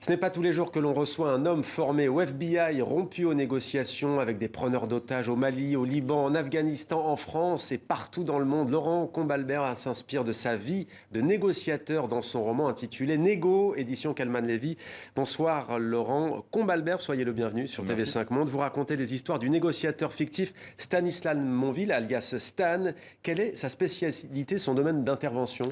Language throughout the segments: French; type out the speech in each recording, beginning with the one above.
Ce n'est pas tous les jours que l'on reçoit un homme formé au FBI, rompu aux négociations avec des preneurs d'otages au Mali, au Liban, en Afghanistan, en France et partout dans le monde. Laurent Combalbert s'inspire de sa vie de négociateur dans son roman intitulé Négo, édition Calman Lévy. Bonsoir Laurent Combalbert, soyez le bienvenu sur TV5 Monde. Vous racontez les histoires du négociateur fictif Stanislas Monville, alias Stan. Quelle est sa spécialité, son domaine d'intervention ?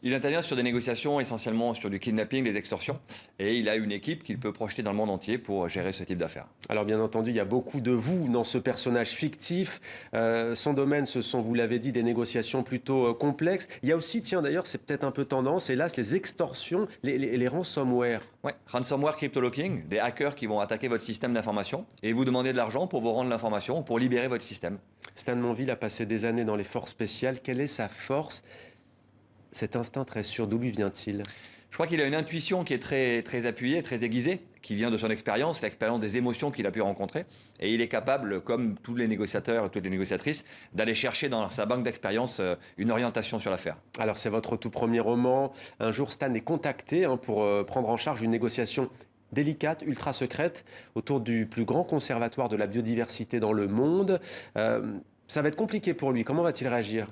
Il intervient sur des négociations essentiellement sur du kidnapping, des extorsions. Et il a une équipe qu'il peut projeter dans le monde entier pour gérer ce type d'affaires. Alors bien entendu, il y a beaucoup de vous dans ce personnage fictif. Son domaine, ce sont, vous l'avez dit, des négociations plutôt complexes. Il y a aussi, tiens d'ailleurs, c'est peut-être un peu tendance, hélas, les extorsions, les ransomware. Oui, ransomware, crypto-locking, des hackers qui vont attaquer votre système d'information et vous demander de l'argent pour vous rendre l'information, pour libérer votre système. Stan Monville a passé des années dans les forces spéciales. Quelle est sa force ? Cet instinct très sûr, d'où lui vient-il ? Je crois qu'il a une intuition qui est très appuyée, très aiguisée, qui vient de son expérience, l'expérience des émotions qu'il a pu rencontrer. Et il est capable, comme tous les négociateurs et toutes les négociatrices, d'aller chercher dans sa banque d'expérience une orientation sur l'affaire. Alors c'est votre tout premier roman. Un jour, Stan est contacté pour prendre en charge une négociation délicate, ultra secrète, autour du plus grand conservatoire de la biodiversité dans le monde. Ça va être compliqué pour lui. Comment va-t-il réagir ?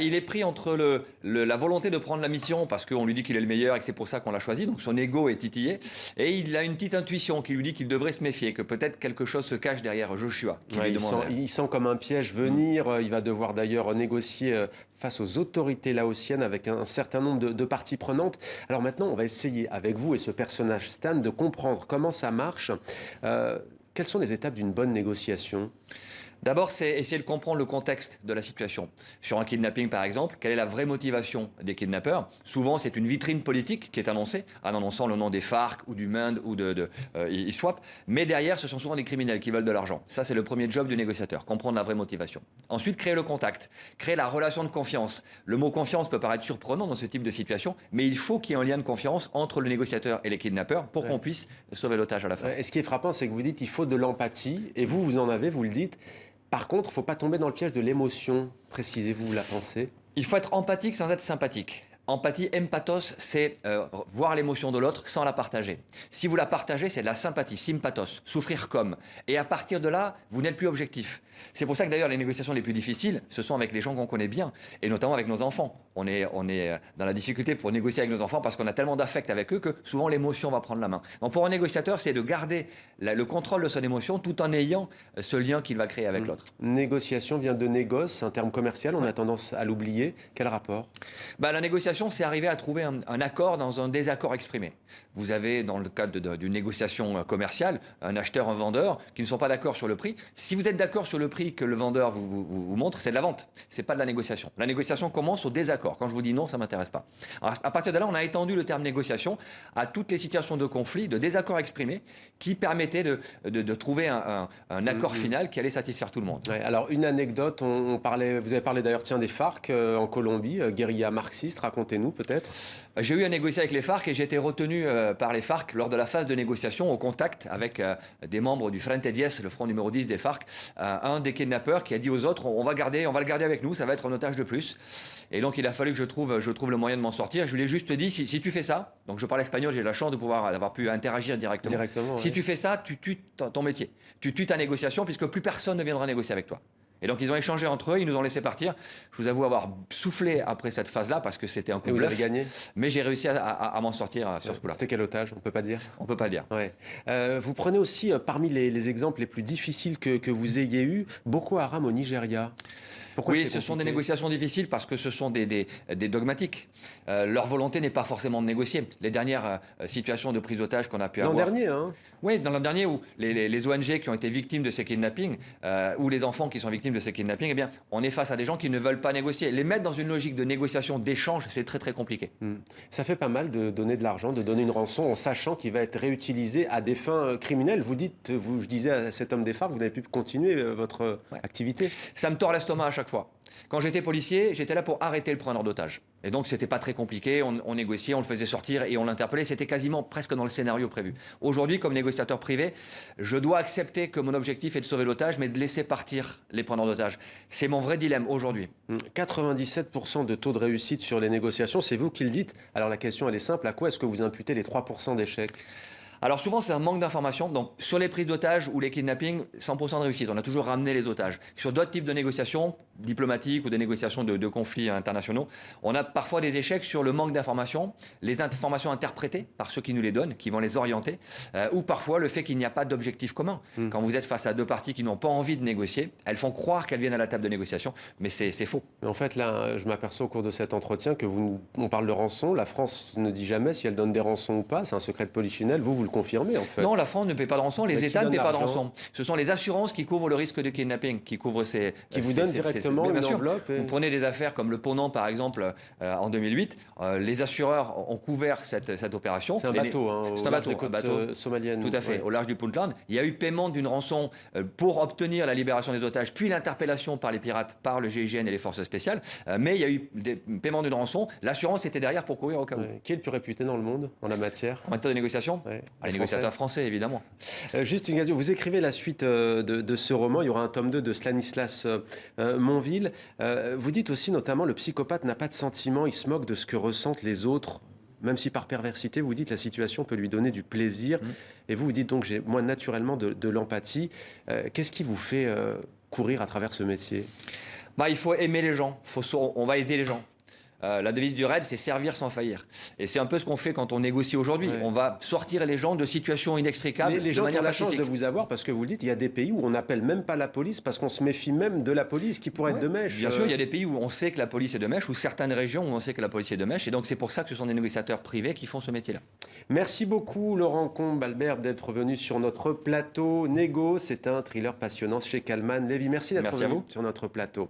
Il est pris entre la volonté de prendre la mission parce qu'on lui dit qu'il est le meilleur et que c'est pour ça qu'on l'a choisi, donc son ego est titillé, et il a une petite intuition qui lui dit qu'il devrait se méfier, que peut-être quelque chose se cache derrière Joshua. Il sent comme un piège venir, il va devoir d'ailleurs négocier face aux autorités laotiennes avec un certain nombre de parties prenantes. Alors maintenant, on va essayer avec vous et ce personnage Stan de comprendre comment ça marche. Quelles sont les étapes d'une bonne négociation ? D'abord, c'est essayer de comprendre le contexte de la situation. Sur un kidnapping, par exemple, quelle est la vraie motivation des kidnappeurs ? Souvent, c'est une vitrine politique qui est annoncée, en annonçant le nom des FARC ou du MIND ou de ISWAP. Mais derrière, ce sont souvent des criminels qui veulent de l'argent. Ça, c'est le premier job du négociateur, comprendre la vraie motivation. Ensuite, créer le contact, créer la relation de confiance. Le mot confiance peut paraître surprenant dans ce type de situation, mais il faut qu'il y ait un lien de confiance entre le négociateur et les kidnappeurs pour qu'on puisse sauver l'otage à la fin. Et ce qui est frappant, c'est que vous dites qu'il faut de l'empathie, et vous en avez, vous le dites. Par contre, il ne faut pas tomber dans le piège de l'émotion. Précisez-vous la pensée. Il faut être empathique sans être sympathique. Empathie, empathos, c'est voir l'émotion de l'autre sans la partager. Si vous la partagez, c'est de la sympathie, sympathos, souffrir comme. Et à partir de là, vous n'êtes plus objectif. C'est pour ça que d'ailleurs les négociations les plus difficiles, ce sont avec les gens qu'on connaît bien, et notamment avec nos enfants. On est dans la difficulté pour négocier avec nos enfants parce qu'on a tellement d'affect avec eux que souvent l'émotion va prendre la main. Donc pour un négociateur, c'est de garder le contrôle de son émotion tout en ayant ce lien qu'il va créer avec l'autre. Négociation vient de négoce, un terme commercial, on a tendance à l'oublier. Quel rapport ? La négociation, c'est arriver à trouver un accord dans un désaccord exprimé. Vous avez, dans le cadre d'une négociation commerciale, un acheteur, un vendeur qui ne sont pas d'accord sur le prix. Si vous êtes d'accord sur le prix que le vendeur vous montre, c'est de la vente, c'est pas de la négociation. La négociation commence au désaccord. Quand je vous dis non, ça m'intéresse pas. Alors, à partir de là, on a étendu le terme négociation à toutes les situations de conflit, de désaccord exprimé, qui permettaient de trouver un accord final qui allait satisfaire tout le monde. Ouais, alors une anecdote, vous avez parlé d'ailleurs des FARC en Colombie, guérilla marxiste, racontez-nous peut-être. J'ai eu à négocier avec les FARC et j'ai été retenu par les FARC lors de la phase de négociation au contact avec des membres du Frente 10, le front numéro 10 des FARC, un des kidnappeurs qui a dit aux autres on va le garder avec nous, ça va être un otage de plus. Et donc il a fallu que je trouve le moyen de m'en sortir. Je lui ai juste dit si tu fais ça, donc je parle espagnol, j'ai la chance d'avoir pu interagir directement. Si tu fais ça, tu tues ton métier, tu tues ta négociation puisque plus personne ne viendra négocier avec toi. Et donc ils ont échangé entre eux, ils nous ont laissé partir. Je vous avoue avoir soufflé après cette phase-là parce que c'était un coup de bluff. Et vous avez gagné ? Mais j'ai réussi à m'en sortir sur ce coup-là. C'était quel otage ? On ne peut pas dire ? On ne peut pas dire. Ouais. Vous prenez aussi, parmi les exemples les plus difficiles que vous ayez eus, Boko Haram au Nigeria. Pourquoi oui, ce sont des négociations difficiles parce que ce sont des dogmatiques. Leur volonté n'est pas forcément de négocier. Les dernières situations de prise d'otage qu'on a pu avoir... L'an dernier, hein ? Oui, dans l'an dernier, où les ONG qui ont été victimes de ces kidnappings, ou les enfants qui sont victimes de ces kidnappings, eh bien, on est face à des gens qui ne veulent pas négocier. Les mettre dans une logique de négociation, d'échange, c'est très très compliqué. Ça fait pas mal de donner de l'argent, de donner une rançon en sachant qu'il va être réutilisé à des fins criminelles. Je disais à cet homme des FARC, vous n'avez pu continuer votre activité. Ça me tord l'estomac à chaque fois. Quand j'étais policier, j'étais là pour arrêter le preneur d'otages. Et donc, c'était pas très compliqué. On négociait, on le faisait sortir et on l'interpellait. C'était quasiment presque dans le scénario prévu. Aujourd'hui, comme négociateur privé, je dois accepter que mon objectif est de sauver l'otage, mais de laisser partir les preneurs d'otages. C'est mon vrai dilemme aujourd'hui. 97% de taux de réussite sur les négociations, c'est vous qui le dites. Alors, la question, elle est simple. À quoi est-ce que vous imputez les 3% d'échecs ? Alors souvent, c'est un manque d'information. Donc sur les prises d'otages ou les kidnappings, 100% de réussite. On a toujours ramené les otages. Sur d'autres types de négociations, diplomatiques ou de négociations de conflits internationaux, on a parfois des échecs sur le manque d'informations, les informations interprétées par ceux qui nous les donnent, qui vont les orienter, ou parfois le fait qu'il n'y a pas d'objectif commun. Quand vous êtes face à deux parties qui n'ont pas envie de négocier, elles font croire qu'elles viennent à la table de négociation, mais c'est faux. Mais en fait, là, je m'aperçois au cours de cet entretien que on parle de rançon. La France ne dit jamais si elle donne des rançons ou pas. C'est un secret de polichinelle. Vous le confirmez, en fait. Non, la France ne paie pas de rançon, les Mais qui États ne donne paient pas de l'argent? rançon. Ce sont les assurances qui couvrent le risque de kidnapping, qui couvrent ces... Qui vous donnent directement bien une sûr. enveloppe Vous prenez des affaires comme le Ponant, par exemple, en 2008. Les assureurs ont couvert cette opération. C'est un bateau, hein, C'est au un large bateau, des côtes somaliennes. Tout à fait, Ouais. au large du Puntland. Il y a eu paiement d'une rançon pour obtenir la libération des otages, puis l'interpellation par les pirates, par le GIGN et les forces spéciales. Mais il y a eu des paiements d'une rançon. L'assurance était derrière pour courir au cas où. Ouais. Qui est le plus réputé dans le monde en la matière? En matière de négociation, Ouais. les négociateurs français, évidemment. Juste une question. Vous écrivez la suite de ce roman. Il y aura un tome 2 de Stanislas Monville. Vous dites aussi, notamment, le psychopathe n'a pas de sentiments. Il se moque de ce que ressentent les autres. Même si par perversité, vous dites la situation peut lui donner du plaisir. Et vous dites donc, j'ai moi naturellement de l'empathie. Qu'est-ce qui vous fait courir à travers ce métier? Il faut aimer les gens. On va aider les gens. La devise du RAID, c'est servir sans faillir. Et c'est un peu ce qu'on fait quand on négocie aujourd'hui. Ouais. On va sortir les gens de situations inextricables. Les gens de qui ont manière la chance pacifique. de vous avoir, parce que vous le dites, il y a des pays où on n'appelle même pas la police parce qu'on se méfie même de la police qui pourrait être de mèche. Bien sûr, il y a des pays où on sait que la police est de mèche, ou certaines régions où on sait que la police est de mèche. Et donc c'est pour ça que ce sont des négociateurs privés qui font ce métier-là. Merci beaucoup Laurent Combe-Albert d'être venu sur notre plateau. Négo, c'est un thriller passionnant chez Calman Lévy. Merci d'être Merci à venu vous. sur notre plateau.